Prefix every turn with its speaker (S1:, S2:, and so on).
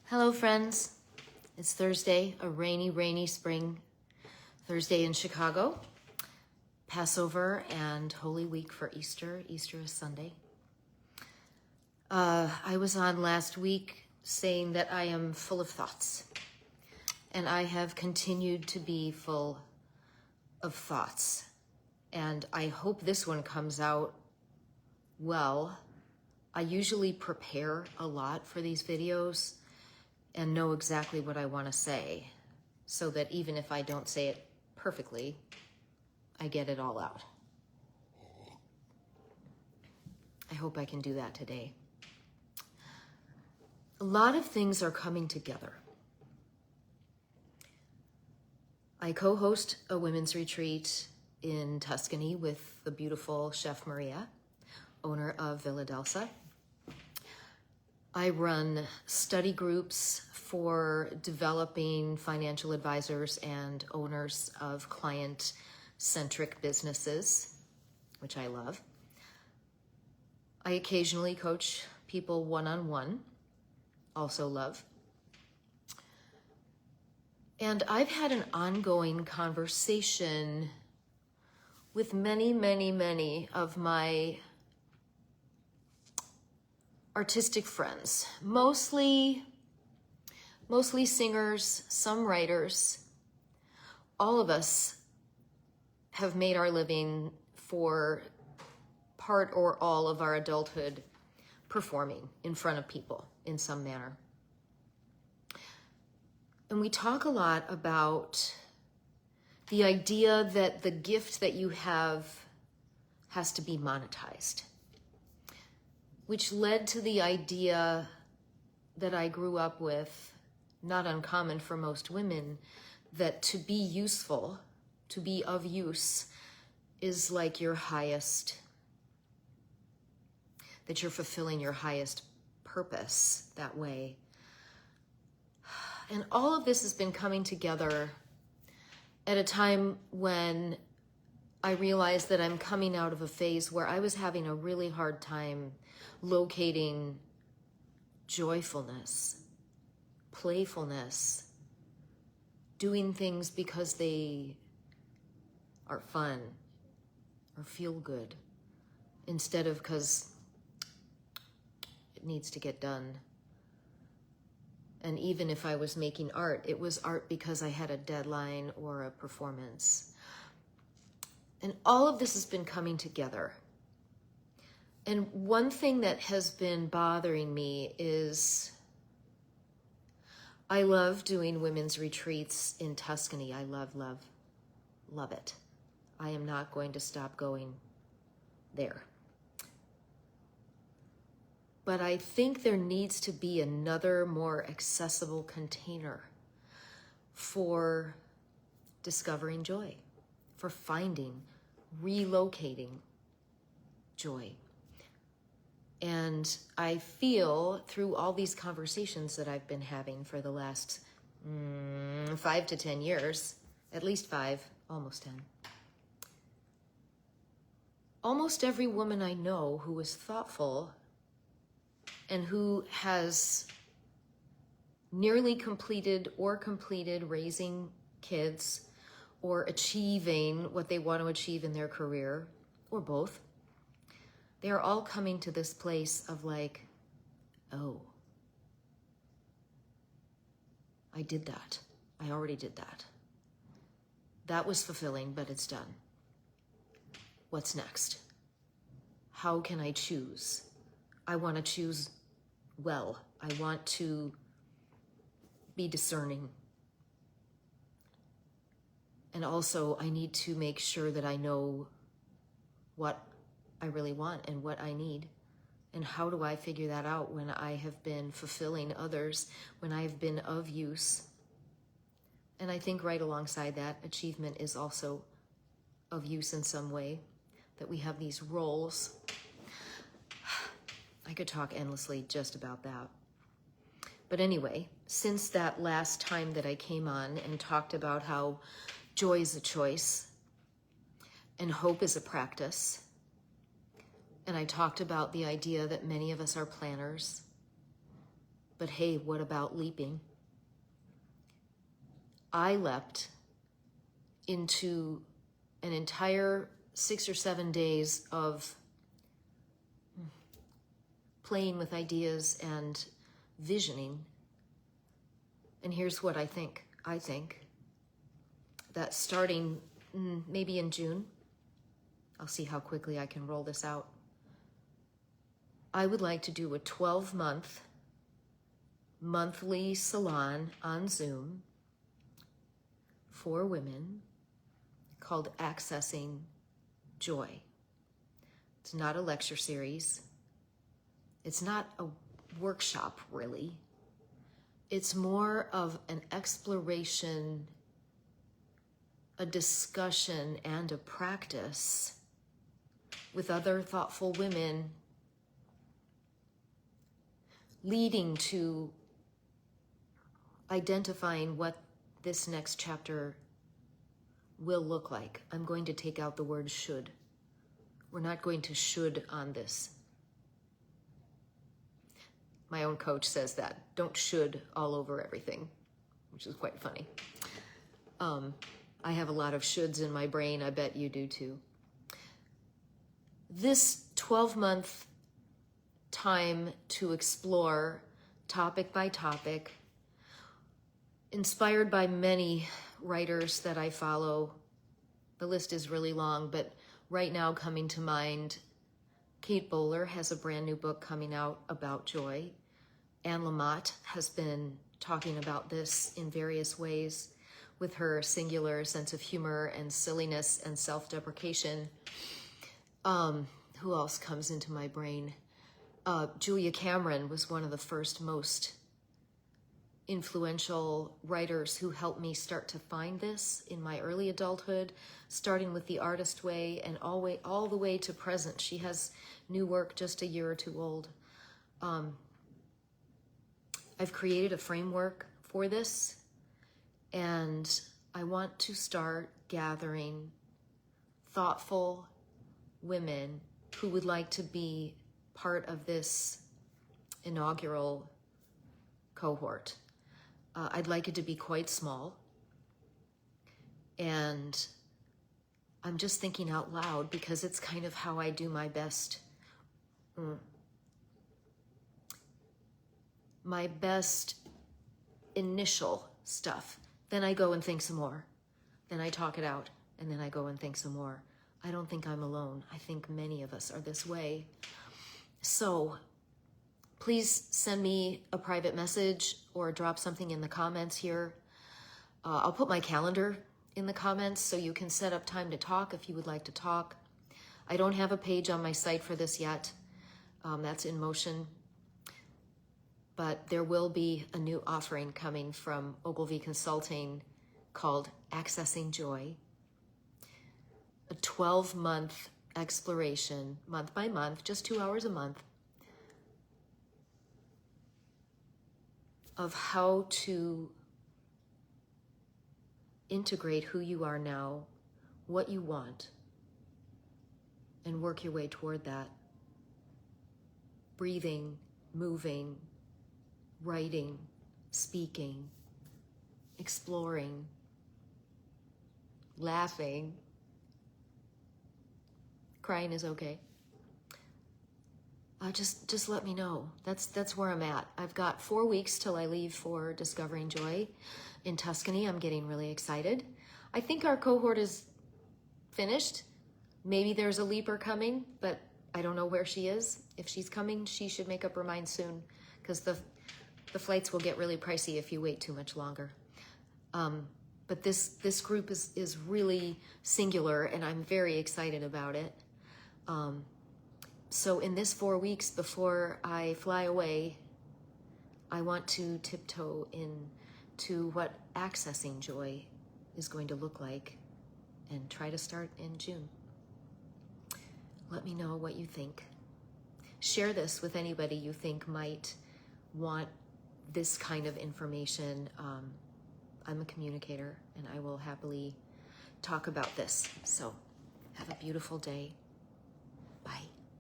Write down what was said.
S1: Hello, friends. It's Thursday, a rainy spring Thursday in Chicago. Passover and Holy Week for Easter. Easter is Sunday. I was on last week saying that I am full of thoughts, and I have continued to be full of thoughts. And I hope this one comes out well. I usually prepare a lot for these videos and know exactly what I want to say, so that even if I don't say it perfectly, I get it all out. I hope I can do that today. A lot of things are coming together. I co-host a women's retreat in Tuscany with the beautiful Chef Maria, owner of Villa d'Elsa. I run study groups for developing financial advisors and owners of client-centric businesses, which I love. I occasionally coach people one-on-one, also love. And I've had an ongoing conversation with many of my artistic friends, mostly singers, some writers. All of us have made our living for part or all of our adulthood performing in front of people in some manner. And we talk a lot about the idea that the gift that you have has to be monetized, which led to the idea that I grew up with, not uncommon for most women, that to be useful, to be of use, is like your highest, that you're fulfilling your highest purpose that way. And all of this has been coming together at a time when I realized that I'm coming out of a phase where I was having a really hard time locating joyfulness, playfulness, doing things because they are fun or feel good, instead of because it needs to get done. And even if I was making art, it was art because I had a deadline or a performance. And all of this has been coming together. And one thing that has been bothering me is I love doing women's retreats in Tuscany. I love it. I am not going to stop going there. But I think there needs to be another more accessible container for discovering joy, for finding, relocating joy. And I feel through all these conversations that I've been having for the last 5 to 10 years, at least 5, almost 10. Almost every woman I know who is thoughtful and who has nearly completed or completed raising kids or achieving what they want to achieve in their career, or both, they are all coming to this place of like, oh, I did that. I already did that. That was fulfilling, but it's done. What's next? How can I choose? I want to choose well. I want to be discerning. And also, I need to make sure that I know what I really want and what I need. And how do I figure that out when I have been fulfilling others, when I have been of use? And I think right alongside that, achievement is also of use in some way, that we have these roles. I could talk endlessly just about that. But anyway, since that last time that I came on and talked about how joy is a choice and hope is a practice, and I talked about the idea that many of us are planners, But hey, what about leaping? I leapt into an entire 6 or 7 days of playing with ideas and visioning. And here's what I think. I think that starting maybe in June, I'll see how quickly I can roll this out. I would like to do a 12-month monthly salon on Zoom for women called Accessing Joy. It's not a lecture series. It's not a workshop, really. It's more of an exploration, a discussion, and a practice with other thoughtful women, leading to identifying what this next chapter will look like. I'm going to take out the word should. We're not going to should on this. My own coach says that. Don't should all over everything, which is quite funny. I have a lot of shoulds in my brain. I bet you do too. This 12-month time to explore topic by topic, inspired by many writers that I follow. The list is really long, but right now coming to mind, Kate Bowler has a brand new book coming out about joy. Anne Lamott has been talking about this in various ways with her singular sense of humor and silliness and self-deprecation. Who else comes into my brain? Julia Cameron was one of the first most influential writers who helped me start to find this in my early adulthood, starting with The Artist Way and all the way to present. She has new work just a year or two old. I've created a framework for this, and I want to start gathering thoughtful women who would like to be part of this inaugural cohort. I'd like it to be quite small, and I'm just thinking out loud because it's kind of how I do my best initial stuff. Then I go and think some more. Then I talk it out, and then I go and think some more. I don't think I'm alone. I think many of us are this way. So please send me a private message or drop something in the comments here. I'll put my calendar in the comments so you can set up time to talk if you would like to talk. I don't have a page on my site for this yet. That's in motion. But there will be a new offering coming from Ogilvy Consulting called Accessing Joy. A 12-month exploration, month by month, just 2 hours a month, of how to integrate who you are now, what you want, and work your way toward that. Breathing, moving, writing, speaking, exploring, laughing. Crying is okay. Just let me know. That's where I'm at. I've got 4 weeks till I leave for Discovering Joy in Tuscany. I'm getting really excited. I think our cohort is finished. Maybe there's a leaper coming, but I don't know where she is. If she's coming, she should make up her mind soon, because the flights will get really pricey if you wait too much longer. But this group is really singular, and I'm very excited about it. So in this 4 weeks before I fly away, I want to tiptoe into what accessing joy is going to look like and try to start in June. Let me know what you think. Share this with anybody you think might want this kind of information. I'm a communicator, and I will happily talk about this. So have a beautiful day.